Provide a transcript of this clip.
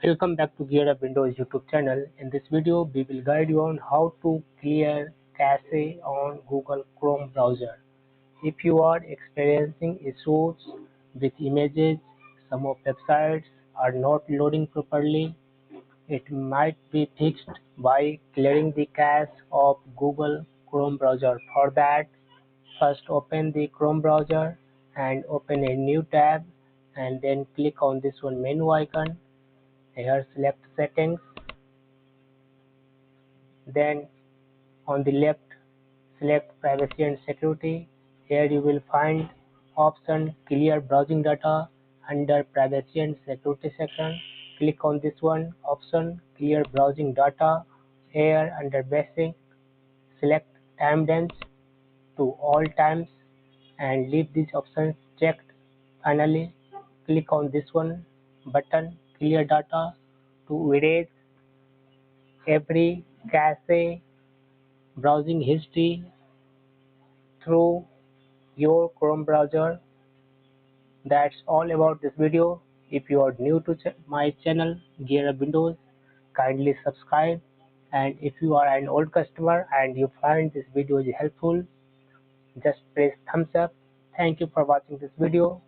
Welcome back to Gear Up Windows YouTube channel. In this video, we will guide you on how to clear cache on Google Chrome browser. If you are experiencing issues with images, some of websites are not loading properly, it might be fixed by clearing the cache of Google Chrome browser. For that, first open the Chrome browser and open a new tab and then click on this one menu icon. Here select settings, then on the left select privacy and security. Here you will find option clear browsing data. Under privacy and security section, click on this one option clear browsing data. Here under basic, select time dance to all times and leave these options checked. Finally, click on this one button clear data to erase every cache browsing history through your Chrome browser. That's all about this video. If you are new to my channel Gear Up Windows, kindly subscribe, and if you are an old customer and you find this video is helpful, just press thumbs up. Thank you for watching this video.